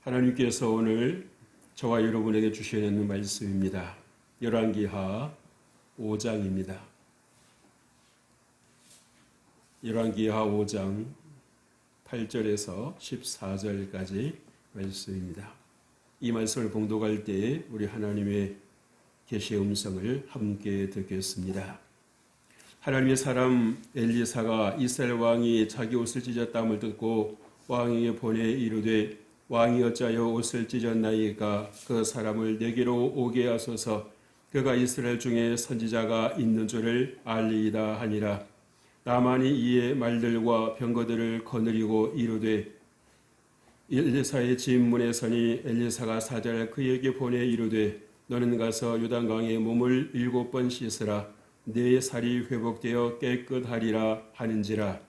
하나님께서 오늘 저와 여러분에게 주시는 말씀입니다. 열왕기하 5장입니다. 열왕기하 5장 8절에서 14절까지 말씀입니다. 이 말씀을 봉독할 때에 우리 하나님의 계시의 음성을 함께 듣겠습니다. 하나님의 사람 엘리사가 이스라엘 왕이 자기 옷을 찢었다함을 듣고 왕에게 보내 이르되 왕이 어찌하여 옷을 찢었나이까 그 사람을 내게로 오게 하소서. 그가 이스라엘 중에 선지자가 있는 줄을 알리이다 하니라. 나만이 이에 말들과 병거들을 거느리고 이르되 엘리사의 집 문에 서니 엘리사가 사자를 그에게 보내 이르되 너는 가서 요단강에 몸을 7번 씻으라. 내 살이 회복되어 깨끗하리라 하는지라.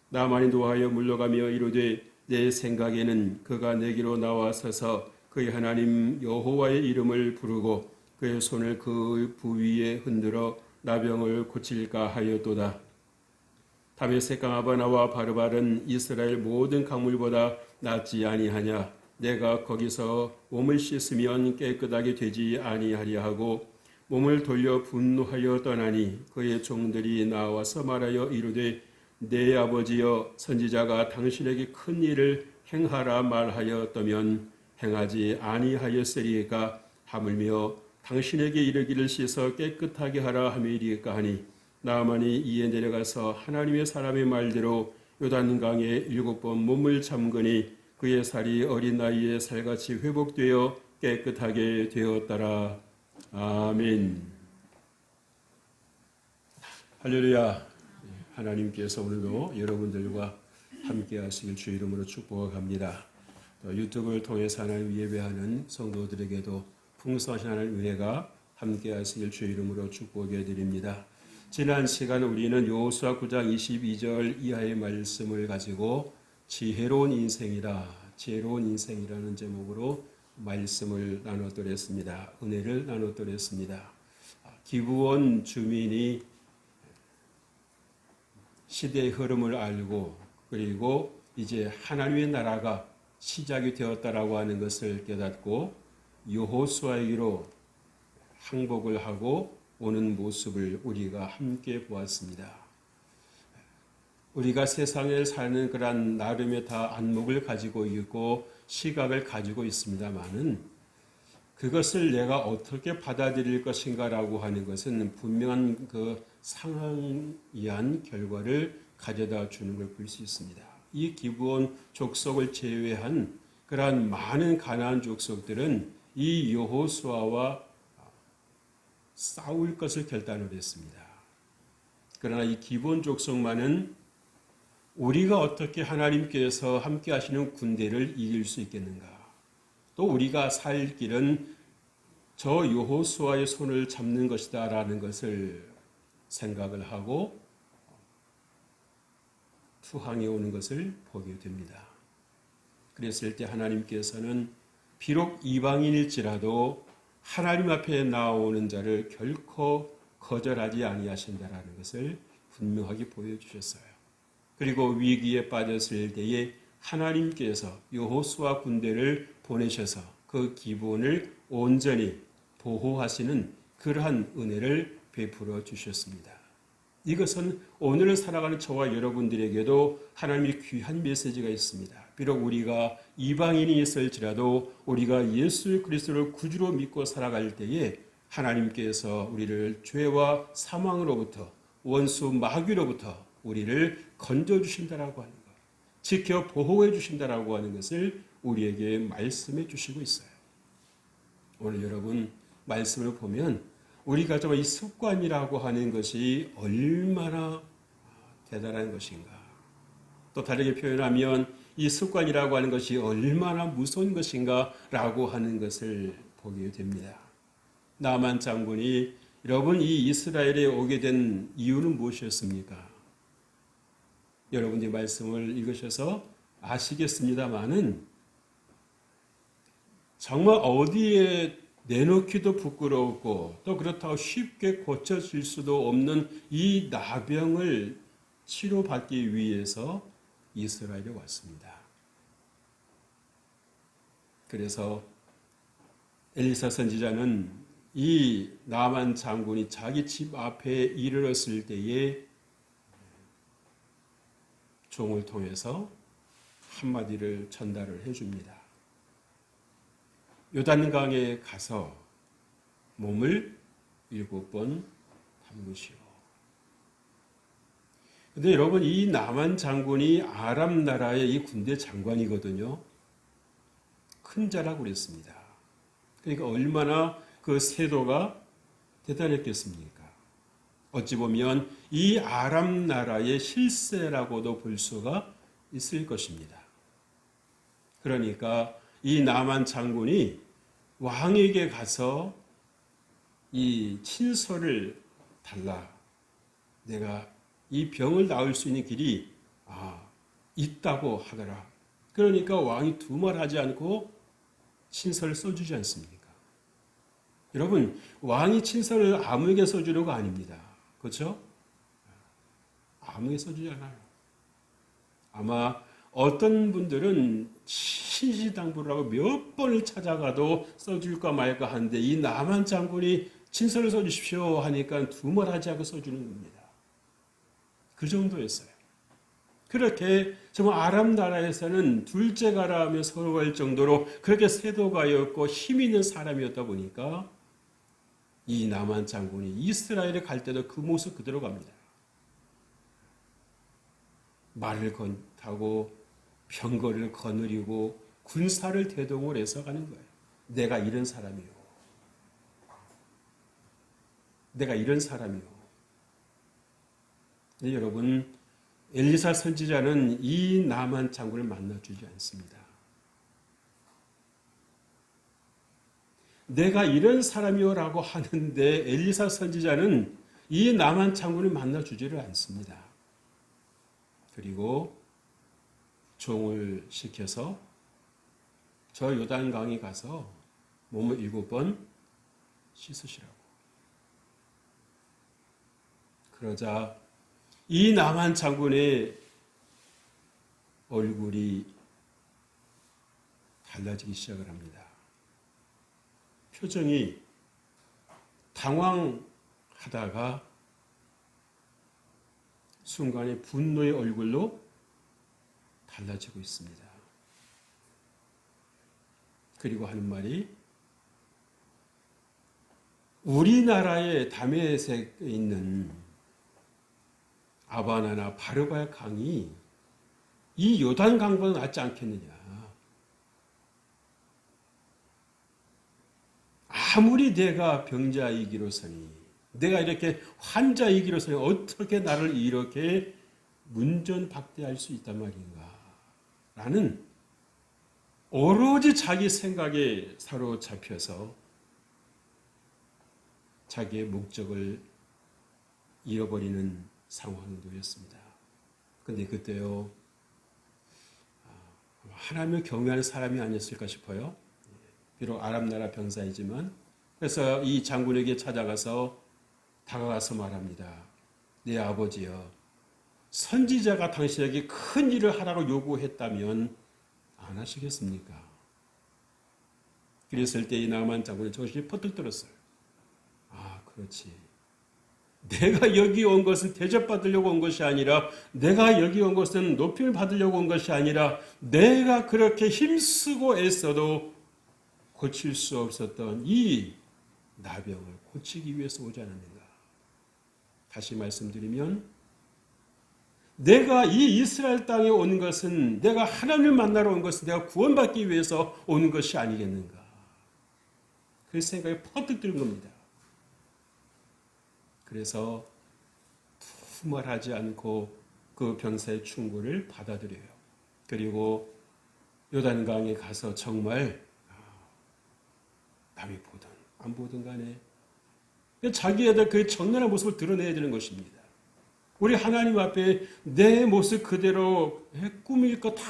나만이 노하여 물러가며 이르되 내 생각에는 그가 내게로 나와서서 그의 하나님 여호와의 이름을 부르고 그의 손을 그 부위에 흔들어 나병을 고칠까 하였도다. 다메섹 강하바나와 바르발은 이스라엘 모든 강물보다 낫지 아니하냐. 내가 거기서 몸을 씻으면 깨끗하게 되지 아니하리 하고 몸을 돌려 분노하여 떠나니 그의 종들이 나와서 말하여 이르되 내 아버지여 선지자가 당신에게 큰 일을 행하라 말하였다면 행하지 아니하였으리까 하물며 당신에게 이르기를 씻어 깨끗하게 하라 함이리까 하니 나만이 이에 내려가서 하나님의 사람의 말대로 요단강에 7번 몸을 잠그니 그의 살이 어린 나이에 살같이 회복되어 깨끗하게 되었더라. 아멘. 할렐루야. 하나님께서 오늘도 여러분들과 함께 하시길 주 이름으로 축복합니다. 또 유튜브를 통해서 하나님 예배하는 성도들에게도 풍성하신 하나님 은혜가 함께 하시길 주 이름으로 축복해 드립니다. 지난 시간 우리는 여호수아 9장 22절 이하의 말씀을 가지고 지혜로운 인생이라는 제목으로 말씀을 나눴더랬습니다. 은혜를 나눴더랬습니다. 기브온 주민이 시대의 흐름을 알고 그리고 이제 하나님의 나라가 시작이 되었다라고 하는 것을 깨닫고 여호수아에게로 항복을 하고 오는 모습을 우리가 함께 보았습니다. 우리가 세상에 사는 그런 나름의 다 안목을 가지고 있고 시각을 가지고 있습니다만은 그것을 내가 어떻게 받아들일 것인가라고 하는 것은 분명한 그 상황이한 결과를 가져다 주는 걸 볼 수 있습니다. 이 기브온 족속을 제외한 그러한 많은 가나안 족속들은 이 여호수아와 싸울 것을 결단을 했습니다. 그러나 이 기브온 족속만은 우리가 어떻게 하나님께서 함께 하시는 군대를 이길 수 있겠는가? 또 우리가 살 길은 저 여호수아의 손을 잡는 것이다라는 것을 생각을 하고 투항해 오는 것을 보게 됩니다. 그랬을 때 하나님께서는 비록 이방인일지라도 하나님 앞에 나오는 자를 결코 거절하지 아니하신다라는 것을 분명하게 보여주셨어요. 그리고 위기에 빠졌을 때에 하나님께서 여호수아 군대를 보내셔서 그 기본을 온전히 보호하시는 그러한 은혜를 베풀어 주셨습니다. 이것은 오늘 살아가는 저와 여러분들에게도 하나님의 귀한 메시지가 있습니다. 비록 우리가 이방인이 있을지라도 우리가 예수 그리스도를 구주로 믿고 살아갈 때에 하나님께서 우리를 죄와 사망으로부터 원수 마귀로부터 우리를 건져주신다라고 하는 것, 지켜 보호해 주신다라고 하는 것을 우리에게 말씀해 주시고 있어요. 오늘 여러분 말씀을 보면 우리가 이 습관이라고 하는 것이 얼마나 대단한 것인가, 또 다르게 표현하면 이 습관이라고 하는 것이 얼마나 무서운 것인가 라고 하는 것을 보게 됩니다. 나만 장군이 여러분 이 이스라엘에 오게 된 이유는 무엇이었습니까? 여러분이 말씀을 읽으셔서 아시겠습니다마는 정말 어디에 내놓기도 부끄럽고 또 그렇다고 쉽게 고쳐질 수도 없는 이 나병을 치료받기 위해서 이스라엘에 왔습니다. 그래서 엘리사 선지자는 이 나만 장군이 자기 집 앞에 이르렀을 때에 종을 통해서 한마디를 전달을 해줍니다. 요단강에 가서 몸을 7번 담그시오. 근데 여러분, 이 나만 장군이 아람 나라의 이 군대 장관이거든요. 큰 자라고 그랬습니다. 그러니까 얼마나 그 세도가 대단했겠습니까? 어찌 보면 이 아람 나라의 실세라고도 볼 수가 있을 것입니다. 그러니까 이 나만 장군이 왕에게 가서 이 친서를 달라. 내가 이 병을 나을 수 있는 길이 있다고 하더라. 그러니까 왕이 두말하지 않고 친서를 써주지 않습니까? 여러분, 왕이 친서를 아무에게 써주는 거 아닙니다. 그렇죠? 아무에게 써주지 않아요. 아마 어떤 분들은 신시당부를 하고 몇 번을 찾아가도 써줄까 말까 하는데 이 나만 장군이 친서를 써주십시오 하니까 두말하지 않고 써주는 겁니다. 그 정도였어요. 그렇게 정말 아람 나라에서는 둘째가라며 서러워할 정도로 그렇게 세도가였고 힘 있는 사람이었다 보니까 이 나만 장군이 이스라엘에 갈 때도 그 모습 그대로 갑니다. 말을 타고 병거를 거느리고 군사를 대동을 해서 가는 거예요. 내가 이런 사람이요. 내가 이런 사람이요. 네, 여러분, 엘리사 선지자는 이 나만 장군을 만나주지 않습니다. 내가 이런 사람이요라고 하는데 엘리사 선지자는 이 나만 장군을 만나주지를 않습니다. 그리고 종을 시켜서 저 요단강에 가서 몸을 7번 씻으시라고. 그러자 이 나만 장군의 얼굴이 달라지기 시작을 합니다. 표정이 당황하다가 순간에 분노의 얼굴로 달라지고 있습니다. 그리고 하는 말이 우리나라의 다메섹에 있는 아바나나 바르바의 강이 이 요단강보다 낫지 않겠느냐. 아무리 내가 병자이기로서니 내가 이렇게 환자이기로서니 어떻게 나를 이렇게 문전박대할 수 있단 말인가 라는 오로지 자기 생각에 사로잡혀서 자기의 목적을 잃어버리는 상황에 놓였습니다. 그런데 그때요 하나님을 경외하는 사람이 아니었을까 싶어요. 비록 아람 나라 병사이지만 그래서 이 장군에게 찾아가서 다가가서 말합니다. 내 아버지여, 선지자가 당신에게 큰 일을 하라고 요구했다면 안 하시겠습니까? 그랬을 때 이 나만 장군의 정신이 퍼뜩 들었어요. 그렇지. 내가 여기 온 것은 대접받으려고 온 것이 아니라 고내가 여기 온 것은 높임을 받으려고 온 것이 아니라 내가 그렇게 힘쓰고 애써도 고칠 수 없었던 이 나병을 고치기 위해서 오지 않았는가. 다시 말씀드리면 내가 이 이스라엘 땅에 온 것은 내가 하나님을 만나러 온 것은 내가 구원받기 위해서 오는 것이 아니겠는가. 그 생각이 퍼뜩 드는 겁니다. 그래서 두말하지 않고 그 병사의 충고를 받아들여요. 그리고 요단강에 가서 정말 남이 보든 안 보든 간에 자기애들 그 정면한 모습을 드러내야 되는 것입니다. 우리 하나님 앞에 내 모습 그대로 꾸밀 거 다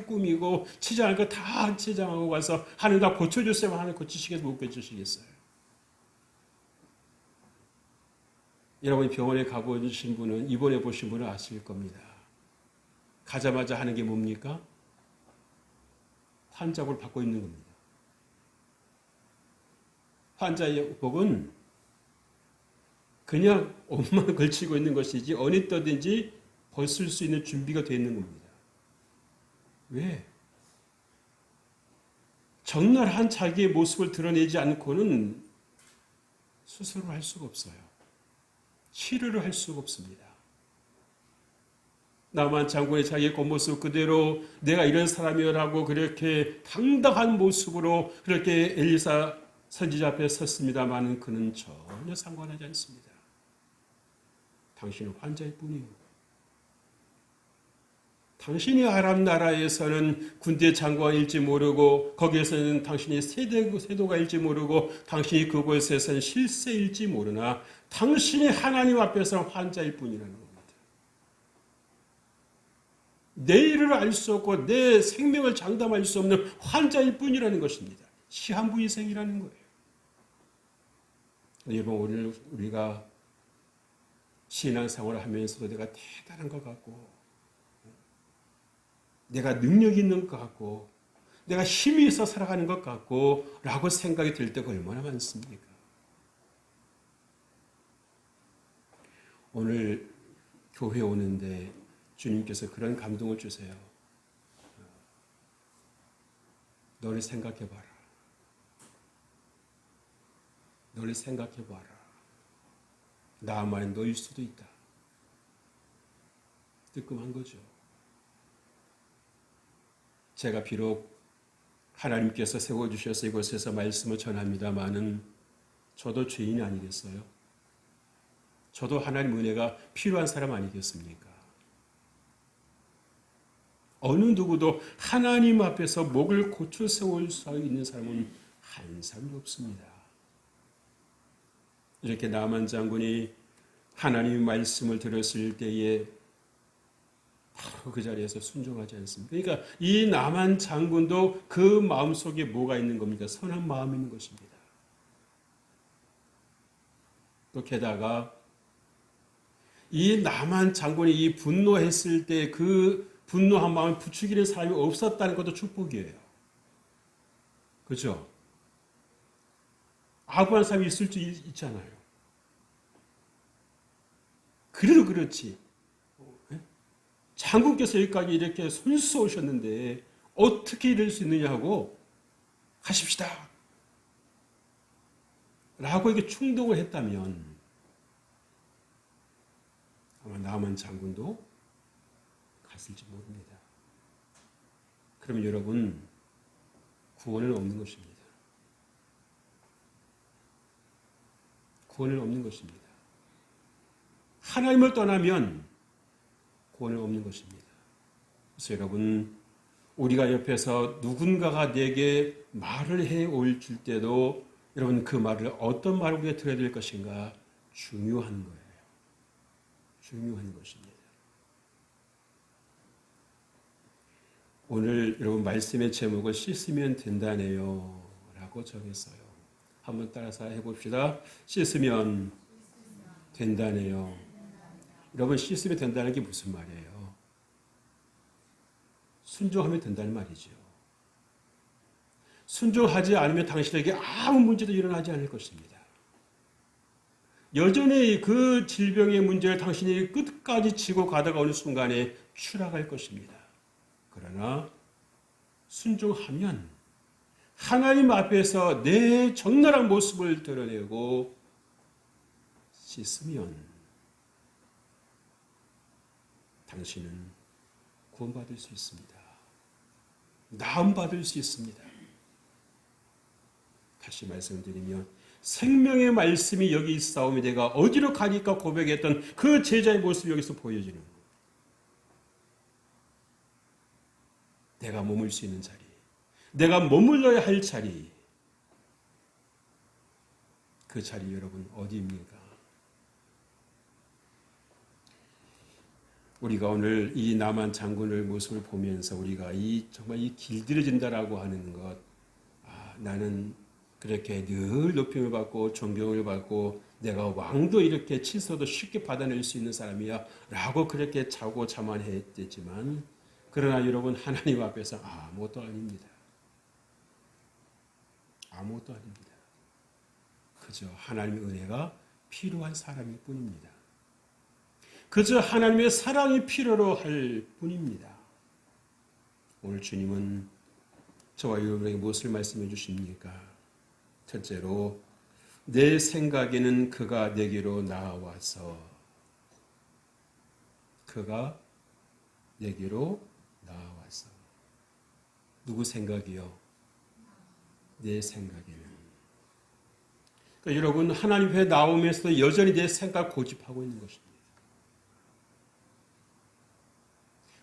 꾸미고 치장할 거 다 치장하고 가서 하나님 다 고쳐주세요. 하나님 고치시겠어요? 못 고치시겠어요? 여러분이 병원에 가보신 분은 입원해 보신 분은 아실 겁니다. 가자마자 하는 게 뭡니까? 환자복을 받고 있는 겁니다. 환자의 복은 그냥 옷만 걸치고 있는 것이지 어느 때든지 벗을 수 있는 준비가 되어 있는 겁니다. 왜? 적나라한 자기의 모습을 드러내지 않고는 수술을 할 수가 없어요. 치료를 할 수가 없습니다. 나만 장군의 자기의 겉모습 그대로 내가 이런 사람이라고 그렇게 당당한 모습으로 그렇게 엘리사 선지자 앞에 섰습니다만 그는 전혀 상관하지 않습니다. 당신은 환자일 뿐이요. 당신이 아람 나라에서는 군대 장관일지 모르고 거기에서는 당신이 세도가일지 모르고 당신이 그곳에서는 실세일지 모르나 당신이 하나님 앞에서 환자일 뿐이라는 겁니다. 내일을 알 수 없고 내 생명을 장담할 수 없는 환자일 뿐이라는 것입니다. 시한부위생이라는 거예요. 여러분 오늘 우리가 신앙생활을 하면서도 내가 대단한 것 같고 내가 능력 있는 것 같고 내가 힘이 있어 살아가는 것 같고 라고 생각이 들 때가 얼마나 많습니까? 오늘 교회 오는데 주님께서 그런 감동을 주세요. 너를 생각해봐라. 너를 생각해봐라. 나만의 너일 수도 있다. 뜨끔한 거죠. 제가 비록 하나님께서 세워주셔서 이곳에서 말씀을 전합니다마는 저도 죄인이 아니겠어요? 저도 하나님 은혜가 필요한 사람 아니겠습니까? 어느 누구도 하나님 앞에서 목을 고쳐 세울 수 있는 사람은 한 사람도 없습니다. 이렇게 나만 장군이 하나님의 말씀을 들었을 때에 바로 그 자리에서 순종하지 않습니까? 그러니까 이 나만 장군도 그 마음속에 뭐가 있는 겁니까? 선한 마음이 있는 것입니다. 또 게다가 이 나만 장군이 이 분노했을 때 그 분노한 마음을 부추기는 사람이 없었다는 것도 축복이에요. 그렇죠? 악한 사람이 있을 수 있잖아요. 그래도 그렇지. 장군께서 여기까지 이렇게 손수 오셨는데 어떻게 이럴 수 있느냐고 하십시다. 라고 이렇게 충동을 했다면 아마 나만 장군도 갔을지 모릅니다. 그러면 여러분 구원은 없는 것입니다. 구원은 없는 것입니다. 하나님을 떠나면 구원은 없는 것입니다. 그래서 여러분 우리가 옆에서 누군가가 내게 말을 해올 줄 때도 여러분 그 말을 어떤 말을 우리가 들어야 될 것인가 중요한 거예요. 중요한 것입니다. 오늘 여러분 말씀의 제목을 씻으면 된다네요 라고 정했어요. 한번 따라서 해봅시다. 씻으면 된다네요. 여러분 씻으면 된다는 게 무슨 말이에요? 순종하면 된다는 말이죠. 순종하지 않으면 당신에게 아무 문제도 일어나지 않을 것입니다. 여전히 그 질병의 문제를 당신이 끝까지 지고 가다가 어느 순간에 추락할 것입니다. 그러나 순종하면 하나님 앞에서 내 적나라한 모습을 드러내고 씻으면 당신은 구원받을 수 있습니다. 나음받을 수 있습니다. 다시 말씀드리면 생명의 말씀이 여기 있사오니 내가 어디로 가니까 고백했던 그 제자의 모습이 여기서 보여지는 거예요. 내가 머물 수 있는 자리, 내가 머물러야 할 자리, 그 자리 여러분 어디입니까? 우리가 오늘 이 남한 장군의 모습을 보면서 우리가 정말 길들여진다라고 하는 것, 나는 그렇게 늘 높임을 받고 존경을 받고 내가 왕도 이렇게 치서도 쉽게 받아낼 수 있는 사람이야 라고 그렇게 자고 자만했지만 그러나 여러분 하나님 앞에서 아무것도 아닙니다. 아무것도 아닙니다. 그저 하나님의 은혜가 필요한 사람일 뿐입니다. 그저 하나님의 사랑이 필요로 할 뿐입니다. 오늘 주님은 저와 여러분에게 무엇을 말씀해 주십니까? 첫째로 내 생각에는 그가 내게로 나와서 그가 내게로 나와서 누구 생각이요? 내 생각에는. 그러니까 여러분 하나님 앞에 나오면서도 여전히 내 생각 고집하고 있는 것입니다.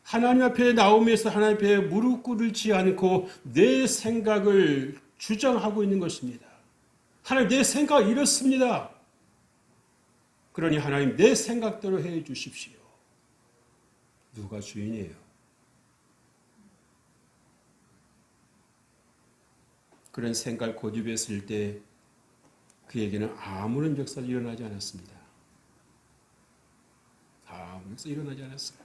하나님 앞에 나오면서 하나님 앞에 무릎 꿇지 않고 내 생각을 주장하고 있는 것입니다. 하나님 내 생각 이렇습니다. 그러니 하나님 내 생각대로 해 주십시오. 누가 주인이에요? 그런 생각 고집했을 때 그에게는 아무런 역사도 일어나지 않았습니다. 아무런 역사도 일어나지 않았어요.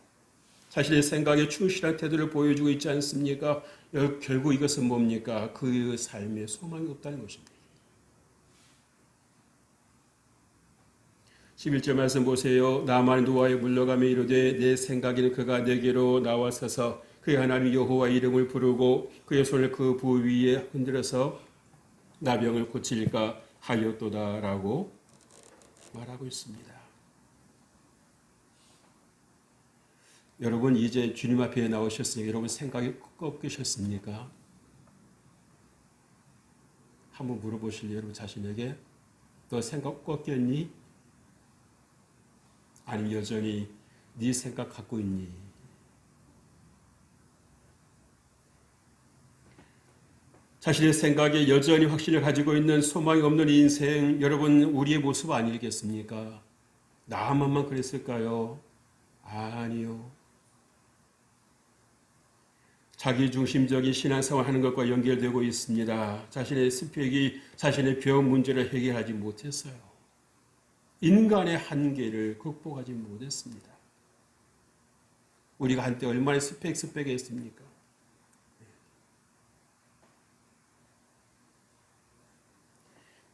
자신의 생각에 충실한 태도를 보여주고 있지 않습니까? 결국 이것은 뭡니까? 그 삶에 소망이 없다는 것입니다. 11절 말씀 보세요. 나만 노아에 물러가며 이르되 내 생각에는 그가 내게로 나와서서 그의 하나님 여호와 이름을 부르고 그의 손을 그 부 위에 흔들어서 나병을 고칠까 하였도다라고 말하고 있습니다. 여러분 이제 주님 앞에 나오셨으니까 여러분 생각이 꺾이셨습니까? 한번 물어보실래요? 여러분 자신에게 너 생각 꺾였니? 아니면 여전히 네 생각 갖고 있니? 자신의 생각에 여전히 확신을 가지고 있는 소망이 없는 인생, 여러분 우리의 모습 아니겠습니까? 나만만 그랬을까요? 아니요. 자기중심적인 신앙생활 하는 것과 연결되고 있습니다. 자신의 스펙이 자신의 병 문제를 해결하지 못했어요. 인간의 한계를 극복하지 못했습니다. 우리가 한때 얼마나 스펙했습니까?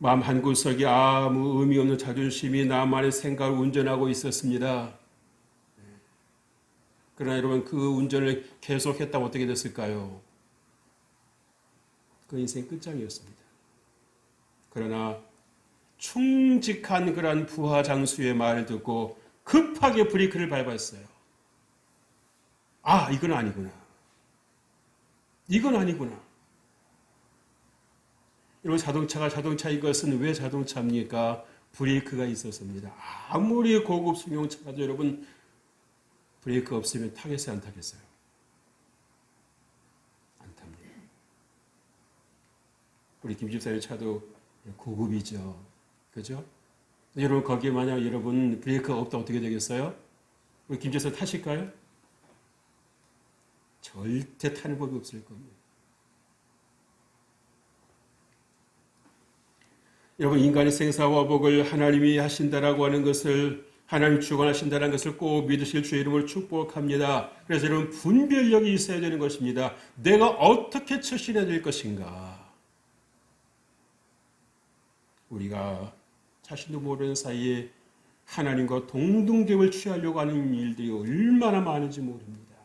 마음 한구석에 아무 의미 없는 자존심이 나만의 생각을 운전하고 있었습니다. 그러나 여러분 그 운전을 계속했다면 어떻게 됐을까요? 그 인생 끝장이었습니다. 그러나 충직한 그러한 부하 장수의 말을 듣고 급하게 브레이크를 밟았어요. 아, 이건 아니구나. 이건 아니구나. 여러분 자동차가 자동차인 것은 왜 자동차입니까? 브레이크가 있었습니다. 아무리 고급 승용차도 여러분 브레이크 없으면 타겠어요? 안 타겠어요? 안 탑니다. 우리 김 집사님 차도 고급이죠. 그죠? 여러분 거기에 만약 여러분 브레이크가 없다 어떻게 되겠어요? 우리 김 집사님 타실까요? 절대 타는 법이 없을 겁니다. 여러분 인간의 생사화복을 하나님이 하신다라고 하는 것을 하나님 주관하신다는 것을 꼭 믿으실 주의 이름으로 축복합니다. 그래서 여러분 분별력이 있어야 되는 것입니다. 내가 어떻게 처신해야 될 것인가? 우리가 자신도 모르는 사이에 하나님과 동등됨을 취하려고 하는 일들이 얼마나 많은지 모릅니다.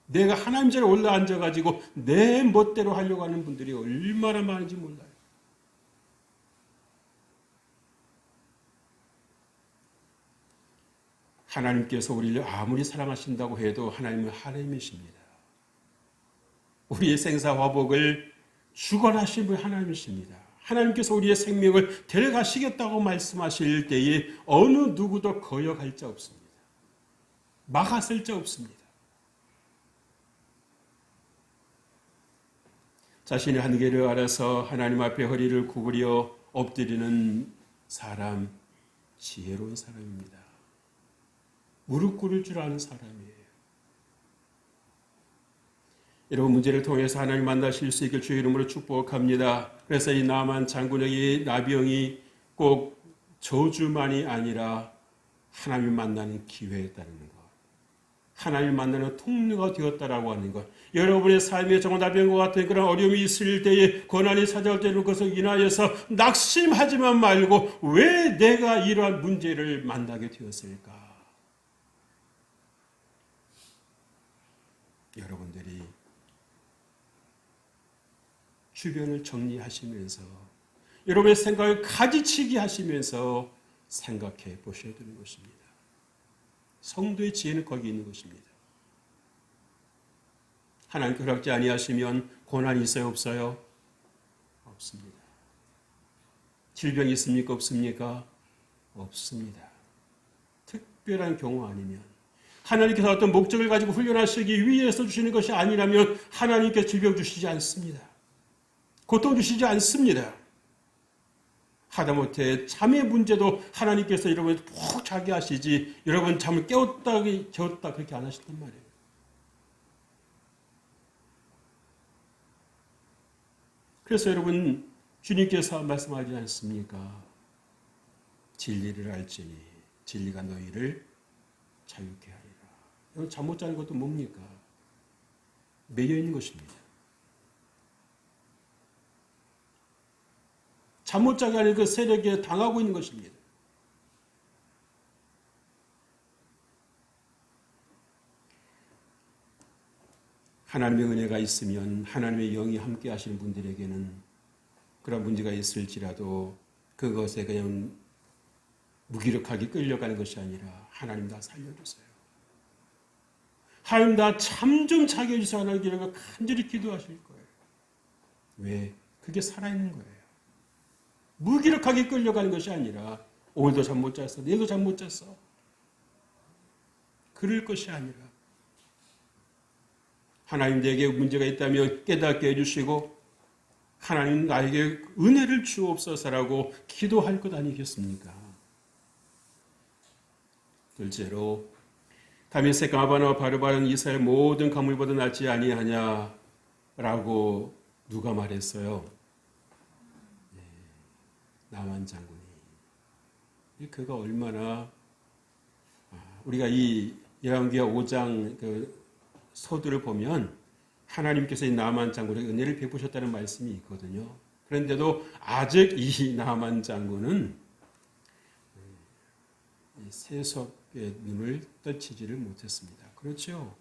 내가 하나님 자리에 올라앉아가지고 내 멋대로 하려고 하는 분들이 얼마나 많은지 몰라요. 하나님께서 우리를 아무리 사랑하신다고 해도 하나님은 하나님이십니다. 우리의 생사화복을 주관하신 분 하나님이십니다. 하나님께서 우리의 생명을 데려가시겠다고 말씀하실 때에 어느 누구도 거역할 자 없습니다. 막았을 자 없습니다. 자신의 한계를 알아서 하나님 앞에 허리를 구부려 엎드리는 사람, 지혜로운 사람입니다. 무릎 꿇을 줄 아는 사람이에요. 여러분 문제를 통해서 하나님 만나실 수 있길 주의 이름으로 축복합니다. 그래서 이 나만 장군에게 나병이 꼭 저주만이 아니라 하나님 만나는 기회였다는 것. 하나님 만나는 통로가 되었다라고 하는 것. 여러분의 삶에 정답변과 같은 그런 어려움이 있을 때에 고난이 찾아올 때는 그것을 인하여서 낙심하지만 말고 왜 내가 이러한 문제를 만나게 되었을까? 여러분들이 주변을 정리하시면서 여러분의 생각을 가지치기 하시면서 생각해 보셔야 되는 것입니다. 성도의 지혜는 거기 있는 것입니다. 하나님 허락지 아니하시면 고난이 있어요, 없어요? 없습니다. 질병이 있습니까, 없습니까? 없습니다. 특별한 경우 아니면 하나님께서 어떤 목적을 가지고 훈련하시기 위해서 주시는 것이 아니라면 하나님께서 질병 주시지 않습니다. 고통 주시지 않습니다. 하다못해 잠의 문제도 하나님께서 여러분 푹 자게 하시지 여러분 잠을 깨웠다 재웠다 그렇게 안 하신단 말이에요. 그래서 여러분 주님께서 말씀하지 않습니까? 진리를 알지니 진리가 너희를 자유케 하리라. 여러분 잠 못 자는 것도 뭡니까? 매여 있는 것입니다. 잠 못 자게 하는 그 세력에 당하고 있는 것입니다. 하나님의 은혜가 있으면 하나님의 영이 함께 하시는 분들에게는 그런 문제가 있을지라도 그것에 그냥 무기력하게 끌려가는 것이 아니라 하나님 다 살려주세요. 하나님 나 잠 좀 자게 해주세요. 하나님께 간절히 기도하실 거예요. 왜? 그게 살아있는 거예요. 무기력하게 끌려가는 것이 아니라 오늘도 잠 못 잤어. 내일도 잠 못 잤어. 그럴 것이 아니라 하나님 내게 문제가 있다면 깨닫게 해주시고 하나님 나에게 은혜를 주옵소서라고 기도할 것 아니겠습니까? 둘째로 다윗의 가바나와 바르바는 이스라엘 모든 가물보다 낫지 아니하냐라고 누가 말했어요? 나만 장군이. 그가 얼마나 우리가 이 열왕기하 5장 그 서두를 보면 하나님께서 이 나만 장군에게 은혜를 베푸셨다는 말씀이 있거든요. 그런데도 아직 이 나만 장군은 세속의 눈을 떨치지를 못했습니다. 그렇죠.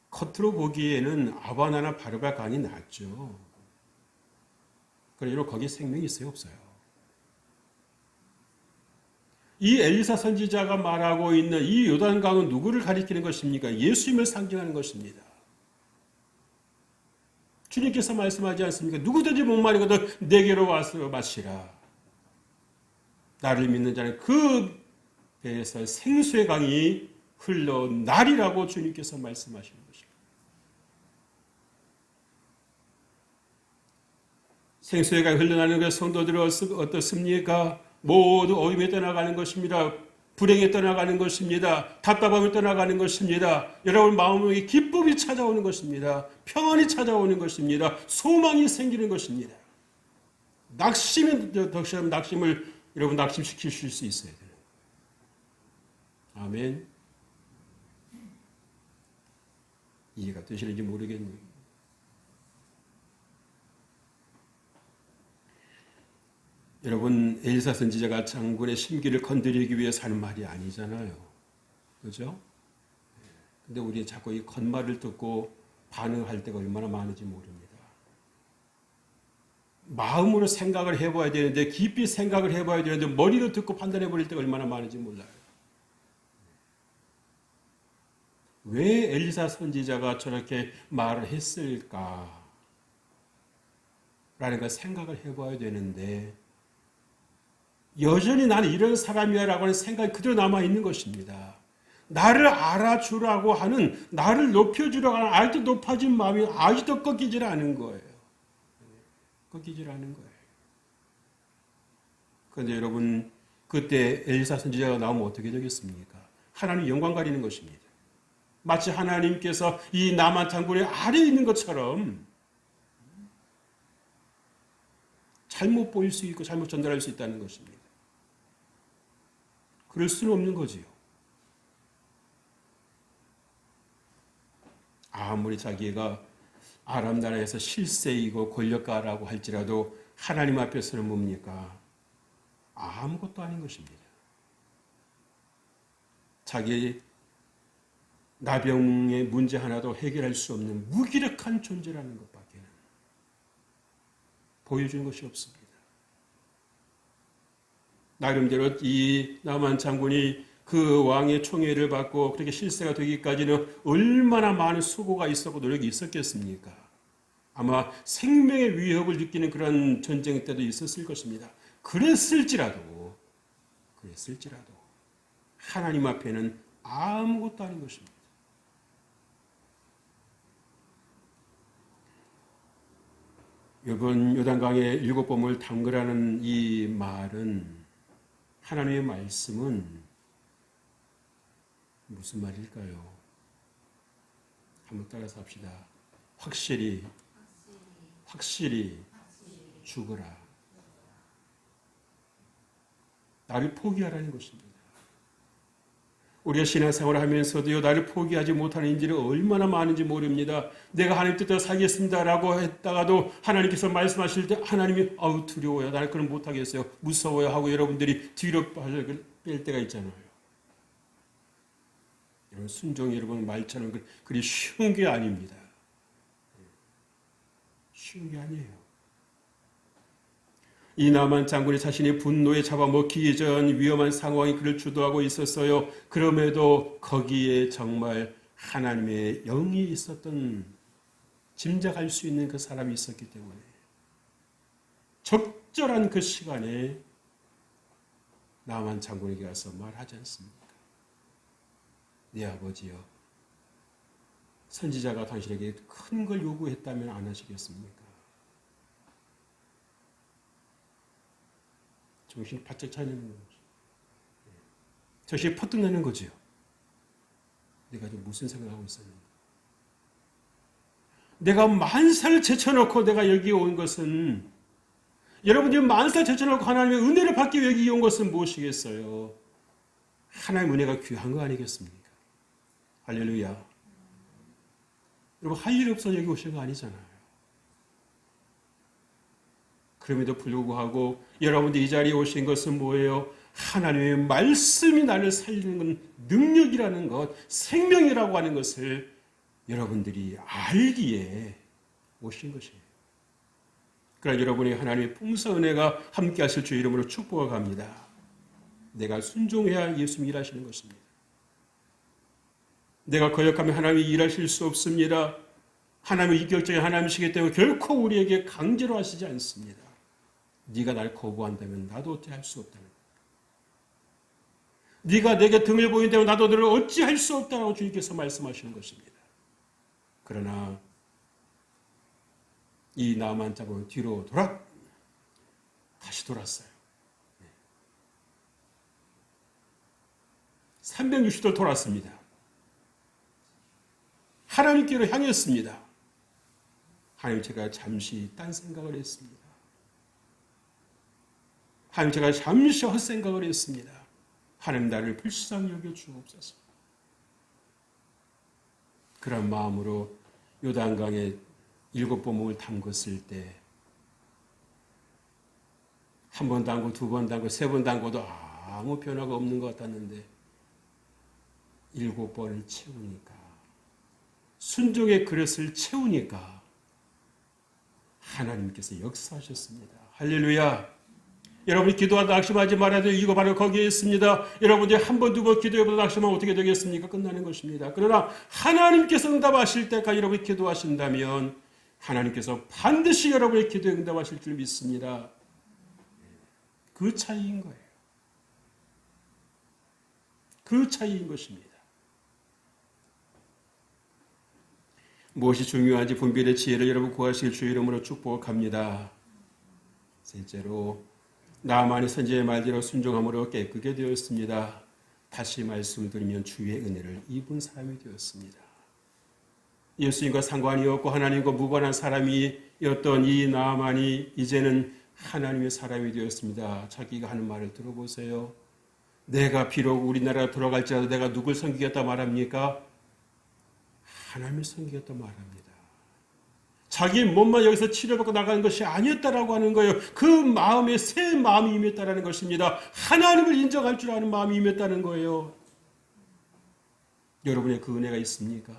겉으로 보기에는 아바나나 바르바 강이 낫죠. 그러므로 거기에 생명이 있어요, 없어요? 이 엘리사 선지자가 말하고 있는 이 요단강은 누구를 가리키는 것입니까? 예수님을 상징하는 것입니다. 주님께서 말씀하지 않습니까? 누구든지 목마르거든 내게로 와서 마시라. 나를 믿는 자는 그 배에서 생수의 강이 흘러나리라고 주님께서 말씀하시는 것입니다. 생수의 강이 흘러나는 그 성도들은 어떻습니까? 모두 어둠에 떠나가는 것입니다. 불행에 떠나가는 것입니다. 답답함을 떠나가는 것입니다. 여러분 마음에 기쁨이 찾아오는 것입니다. 평안이 찾아오는 것입니다. 소망이 생기는 것입니다. 낙심을 여러분 낙심시킬 수 있어야 돼요. 아멘. 이해가 되시는지 모르겠네요. 여러분 엘리사 선지자가 장군의 심기를 건드리기 위해서 하는 말이 아니잖아요. 그렇죠? 근데 우리 자꾸 이 겉말을 듣고 반응할 때가 얼마나 많은지 모릅니다. 마음으로 생각을 해봐야 되는데 깊이 생각을 해봐야 되는데 머리로 듣고 판단해버릴 때가 얼마나 많은지 몰라요. 왜 엘리사 선지자가 저렇게 말을 했을까? 라는 걸 생각을 해봐야 되는데 여전히 나는 이런 사람이야 라고 하는 생각이 그대로 남아있는 것입니다. 나를 알아주라고 하는, 나를 높여주라고 하는 아직도 높아진 마음이 아직도 꺾이질 않은 거예요. 꺾이질 않은 거예요. 그런데 여러분 그때 엘리사 선지자가 나오면 어떻게 되겠습니까? 하나님 영광 가리는 것입니다. 마치 하나님께서 이 나만 장군의 아래에 있는 것처럼 잘못 보일 수 있고 잘못 전달할 수 있다는 것입니다. 그럴 수는 없는 거지요. 아무리 자기가 아람 나라에서 실세이고 권력가라고 할지라도 하나님 앞에서는 뭡니까? 아무것도 아닌 것입니다. 자기 나병의 문제 하나도 해결할 수 없는 무기력한 존재라는 것밖에는 보여준 것이 없습니다. 나름대로 이 나만 장군이 그 왕의 총애를 받고 그렇게 실세가 되기까지는 얼마나 많은 수고가 있었고 노력이 있었겠습니까? 아마 생명의 위협을 느끼는 그런 전쟁 때도 있었을 것입니다. 그랬을지라도 하나님 앞에는 아무것도 아닌 것입니다. 이번 요단강의 7범을 담그라는 이 말은, 하나님의 말씀은 무슨 말일까요? 한번 따라서 합시다. 확실히 죽어라. 나를 포기하라는 것입니다. 우리가 신앙생활을 하면서도요, 나를 포기하지 못하는 인지는 얼마나 많은지 모릅니다. 내가 하나님 뜻대로 살겠습니다라고 했다가도 하나님께서 말씀하실 때 하나님이 두려워요. 나는 그건 못하겠어요. 무서워요 하고 여러분들이 뒤로 뺄 때가 있잖아요. 여러분, 순종이 여러분 말처럼 그리 쉬운 게 아닙니다. 쉬운 게 아니에요. 이 나만 장군이 자신의 분노에 잡아먹히기 전 위험한 상황이 그를 주도하고 있었어요. 그럼에도 거기에 정말 하나님의 영이 있었던, 짐작할 수 있는 그 사람이 있었기 때문에 적절한 그 시간에 나만 장군에게 가서 말하지 않습니까? 네 아버지여, 선지자가 당신에게 큰 걸 요구했다면 안 하시겠습니까? 정신이 바짝 차리는 거죠. 정신이 퍼뜩 나는 거죠. 내가 지금 무슨 생각하고 있었는가? 내가 만사를 제쳐놓고 내가 여기 온 것은, 여러분들이 만사를 제쳐놓고 하나님의 은혜를 받기 위해 여기 온 것은 무엇이겠어요? 하나님의 은혜가 귀한 거 아니겠습니까? 할렐루야. 여러분, 할 일 없어서 여기 오신 거 아니잖아요. 그럼에도 불구하고 여러분들이 이 자리에 오신 것은 뭐예요? 하나님의 말씀이 나를 살리는 능력이라는 것, 생명이라고 하는 것을 여러분들이 알기에 오신 것이에요. 그러나 여러분이 하나님의 풍성한 은혜가 함께 하실 주 이름으로 축복을 갑니다. 내가 순종해야 예수님이 일하시는 것입니다. 내가 거역하면 하나님이 일하실 수 없습니다. 하나님은 이격적인 하나님이시기 때문에 결코 우리에게 강제로 하시지 않습니다. 네가 날 거부한다면 나도 어찌할 수 없다는 거예요. 네가 내게 등을 보인다면 나도 너를 어찌할 수 없다라고 주님께서 말씀하시는 것입니다. 그러나 이 나만 장군은 뒤로 다시 돌았어요. 360도를 돌았습니다. 하나님께로 향했습니다. 하나님, 제가 잠시 딴 생각을 했습니다. 하나님, 제가 잠시 헛생각을 했습니다. 하나님, 나를 불쌍히 여겨 주옵소서. 그런 마음으로 요단강에 7범을 담궜을 때, 한 번 담고, 2번 담고, 3번 담고도 아무 변화가 없는 것 같았는데 7번을 채우니까, 순종의 그릇을 채우니까 하나님께서 역사하셨습니다. 할렐루야. 여러분이 기도하다 낙심하지 말아야 돼요. 이거 바로 거기에 있습니다. 여러분들이 한 번, 2번 기도해보다 낙심하면 어떻게 되겠습니까? 끝나는 것입니다. 그러나 하나님께서 응답하실 때까지 여러분이 기도하신다면 하나님께서 반드시 여러분의 기도에 응답하실 줄 믿습니다. 그 차이인 거예요. 그 차이인 것입니다. 무엇이 중요한지 분별의 지혜를 여러분 구하실 주 이름으로 축복합니다. 셋째로, 나만이 선지자의 말대로 순종함으로 깨끗게 되었습니다. 다시 말씀을 드리면 주의 은혜를 입은 사람이 되었습니다. 예수님과 상관이 없고 하나님과 무관한 사람이었던 이 나만이 이제는 하나님의 사람이 되었습니다. 자기가 하는 말을 들어보세요. 내가 비록 우리나라에 돌아갈지라도 내가 누굴 섬기겠다 말합니까? 하나님을 섬기겠다 말합니다. 자기 몸만 여기서 치료받고 나가는 것이 아니었다라고 하는 거예요. 그 마음에 새 마음이 임했다라는 것입니다. 하나님을 인정할 줄 아는 마음이 임했다는 거예요. 여러분의 그 은혜가 있습니까?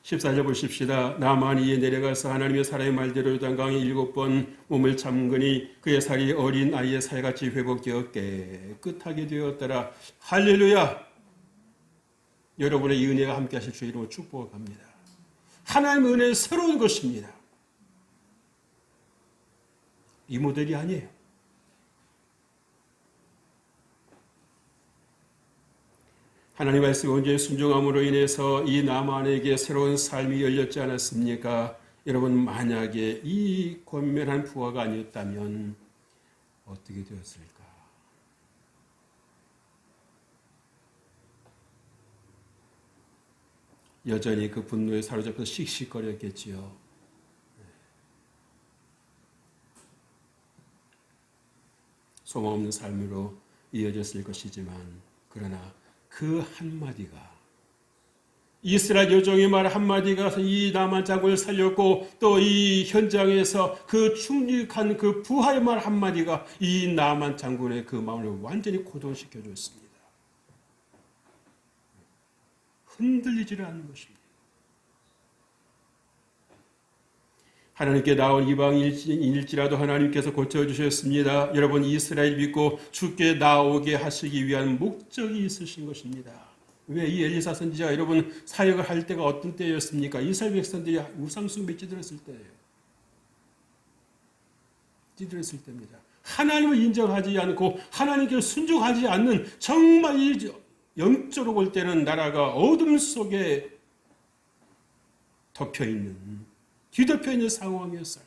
14절 보십시다. 나만이 내려가서 하나님의 사람의 말대로 요단강에 7번 몸을 잠그니 그의 살이 어린 아이의 살같이 회복되어 깨끗하게 되었더라. 할렐루야. 여러분의 이 은혜가 함께 하실 주 이름으로 축복합니다. 하나님의 은혜는 새로운 것입니다. 이 모델이 아니에요. 하나님 말씀에 온전히 순종함으로 인해서 이 나만에게 새로운 삶이 열렸지 않았습니까? 여러분, 만약에 이 권면한 부하가 아니었다면 어떻게 되었을까? 여전히 그 분노에 사로잡혀서 씩씩거렸겠지요. 소망 없는 삶으로 이어졌을 것이지만, 그러나 그 한마디가, 이스라엘 여종의 말 한마디가 이 나만 장군을 살렸고, 또 이 현장에서 그 충직한 그 부하의 말 한마디가 이 나만 장군의 그 마음을 완전히 고동시켜 줬습니다. 흔들리지를 않는 것입니다. 하나님께 나온 이방인일지라도 하나님께서 고쳐주셨습니다. 여러분, 이스라엘 믿고 주께 나오게 하시기 위한 목적이 있으신 것입니다. 왜 이 엘리사 선지자가 여러분 사역을 할 때가 어떤 때였습니까? 이스라엘 백성들이 우상숭배에 찌들었을 때예요. 찌들었을 때입니다. 하나님을 인정하지 않고 하나님께 순종하지 않는, 정말 영적으로 볼 때는 나라가 어둠 속에 덮여있는, 뒤덮여 있는 상황이었어요.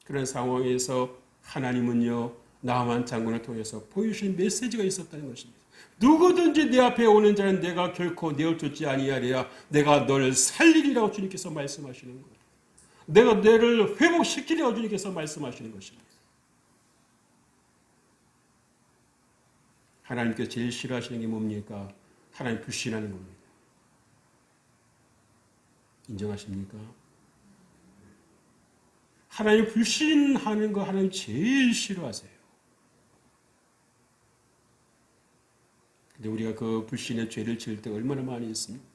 그런 상황에서 하나님은요, 나만 장군을 통해서 보여주신 메시지가 있었다는 것입니다. 누구든지 내 앞에 오는 자는 내가 결코 내어쫓지 아니하리라. 내가 너를 살리리라고 주님께서 말씀하시는 거예요. 내가 너를 회복시키리라고 주님께서 말씀하시는 것입니다. 하나님께서 제일 싫어하시는 게 뭡니까? 하나님 불신하는 겁니다. 인정하십니까? 하나님 불신하는 거 하나님 제일 싫어하세요. 근데 우리가 그 불신의 죄를 지을 때가 얼마나 많이 있습니까?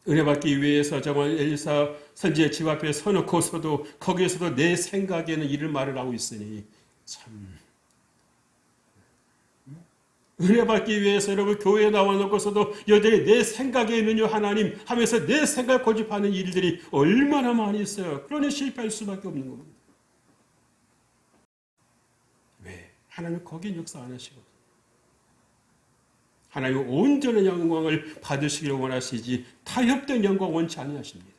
은혜 받기 위해서 정말 엘리사 선지의 집 앞에 서놓고서도 거기에서도 내 생각에는 이런 말을 하고 있으니 참, 은혜 받기 위해서 여러분 교회에 나와 놓고서도 여전히 내 생각에 있는요 하나님 하면서 내 생각을 고집하는 일들이 얼마나 많이 있어요. 그러니 실패할 수밖에 없는 겁니다. 왜? 하나님 거긴 역사 안 하시거든요. 하나님은 온전한 영광을 받으시기를 원하시지 타협된 영광 원치 아니하십니다.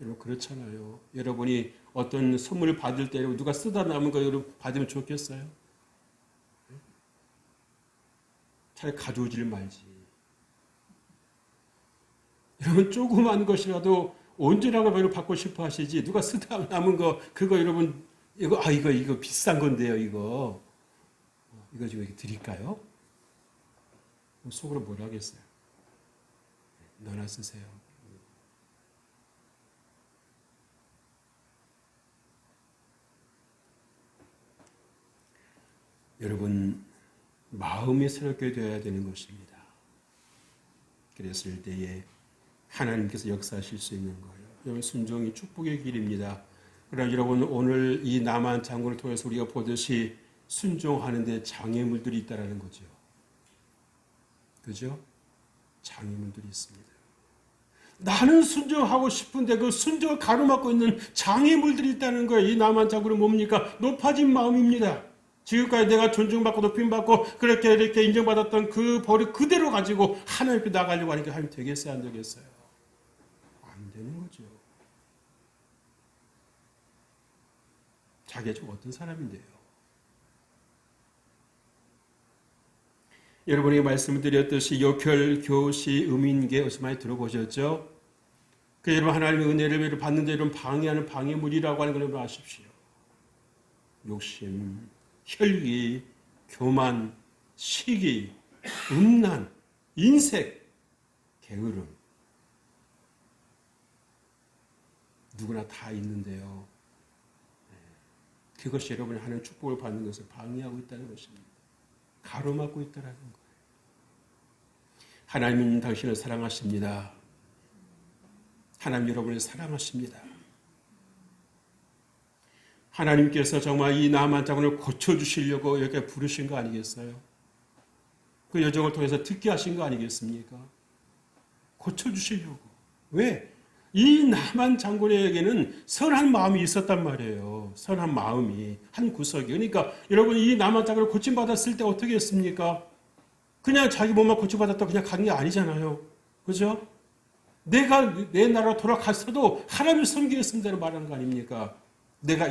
여러분 그렇잖아요. 여러분이 어떤 선물을 받을 때 누가 쓰다 남은 거 여러분 받으면 좋겠어요? 차라리 가져오질 말지. 여러분 조그만 것이라도 온전한 걸 받고 싶어 하시지, 누가 쓰다 남은 거 그거 여러분 이거 비싼 건데요, 이거 좀 이렇게 드릴까요? 속으로 뭘 하겠어요? 너나 쓰세요. 여러분 마음이 새롭게 되어야 되는 것입니다. 그랬을 때에 하나님께서 역사하실 수 있는 거예요. 여러분 순종이 축복의 길입니다. 그러나 여러분 오늘 이 나만 장군을 통해서 우리가 보듯이 순종하는 데 장애물들이 있다는 거죠. 그죠? 장애물들이 있습니다. 나는 순종하고 싶은데 그 순종을 가로막고 있는 장애물들이 있다는 거예요. 이 나만 장군은 뭡니까? 높아진 마음입니다. 지금까지 내가 존중받고 높임받고 그렇게 이렇게 인정받았던 그 버릇 그대로 가지고 하나님 앞에 나가려고 하니까 하나님 되겠어요? 안 되겠어요? 안 되는 거죠. 자기가 좀 어떤 사람인데요? 여러분에게 말씀을 드렸듯이 요결, 교시, 음인계 어디서 많이 들어보셨죠? 그 여러분 하나님의 은혜를 받는 데 여러분 방해하는 방해물이라고 하는 걸 여러분 아십시오. 욕심, 혈기, 교만, 시기, 음란, 인색, 게으름. 누구나 다 있는데요. 그것이 여러분이 하나님 축복을 받는 것을 방해하고 있다는 것입니다. 가로막고 있다는 거예요. 하나님은 당신을 사랑하십니다. 하나님 여러분을 사랑하십니다. 하나님께서 정말 이 나만 자군을 고쳐주시려고 이렇게 부르신 거 아니겠어요? 그 여정을 통해서 듣게 하신 거 아니겠습니까? 고쳐주시려고. 왜? 이 나만 장군에게는 선한 마음이 있었단 말이에요. 선한 마음이 한 구석이. 그러니까 여러분 이 나만 장군을 고침받았을 때 어떻게 했습니까? 그냥 자기 몸만 고침받았다 그냥 간 게 아니잖아요. 그죠? 내가 내 나라로 돌아갔어도 하나님을 섬기겠습니다라고 말하는 거 아닙니까?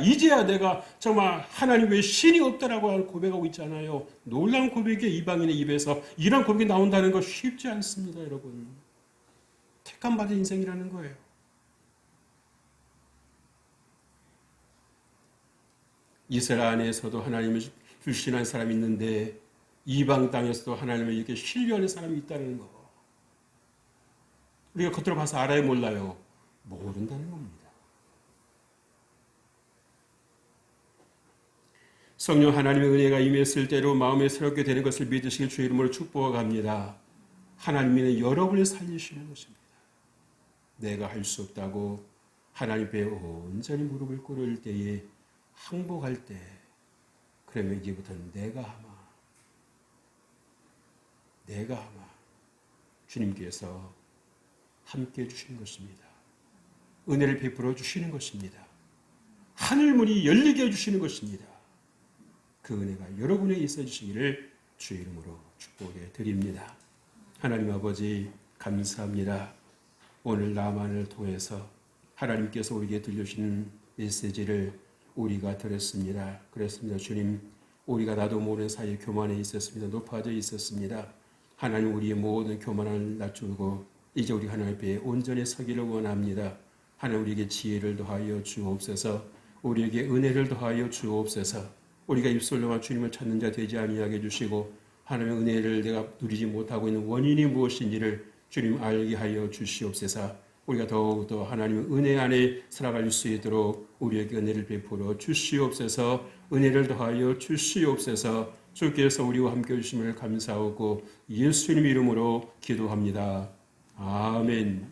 이제야 내가 정말 하나님 외에 신이 없다라고 고백하고 있잖아요. 놀라운 고백이 이방인의 입에서 이런 고백이 나온다는 거 쉽지 않습니다, 여러분. 택감받은 인생이라는 거예요. 이스라엘 안에서도 하나님을 불신한 사람이 있는데 이방 땅에서도 하나님을 이렇게 신뢰하는 사람이 있다는 거. 우리가 겉으로 봐서 알아요, 몰라요? 모른다는 겁니다. 성령 하나님의 은혜가 임했을 때로 마음에 새롭게 되는 것을 믿으시길 주의 이름으로 축복합니다. 하나님은 여러분을 살리시는 것입니다. 내가 할 수 없다고 하나님 앞에 온전히 무릎을 꿇을 때에 항복할 때 그러면 이제부터는 내가 하마 주님께서 함께해 주시는 것입니다. 은혜를 베풀어 주시는 것입니다. 하늘문이 열리게 해주시는 것입니다. 그 은혜가 여러분에게 있어 주시기를 주의 이름으로 축복해 드립니다. 하나님 아버지 감사합니다. 오늘 나만을 통해서 하나님께서 우리에게 들려주시는 메시지를 우리가 들었습니다. 그렇습니다. 주님, 우리가 나도 모르는 사이에 교만에 있었습니다. 높아져 있었습니다. 하나님 우리의 모든 교만을 낮추고 이제 우리 하나님 앞에 온전히 서기를 원합니다. 하나님 우리에게 지혜를 더하여 주옵소서. 우리에게 은혜를 더하여 주옵소서. 우리가 입술로만 주님을 찾는 자 되지 아니하게 해주시고 하나님의 은혜를 내가 누리지 못하고 있는 원인이 무엇인지를 주님 알게 하여 주시옵소서. 우리가 더욱더 하나님의 은혜 안에 살아갈 수 있도록 우리에게 은혜를 베풀어 주시옵소서. 은혜를 더하여 주시옵소서. 주께서 우리와 함께 해주심을 감사하고 예수님 이름으로 기도합니다. 아멘.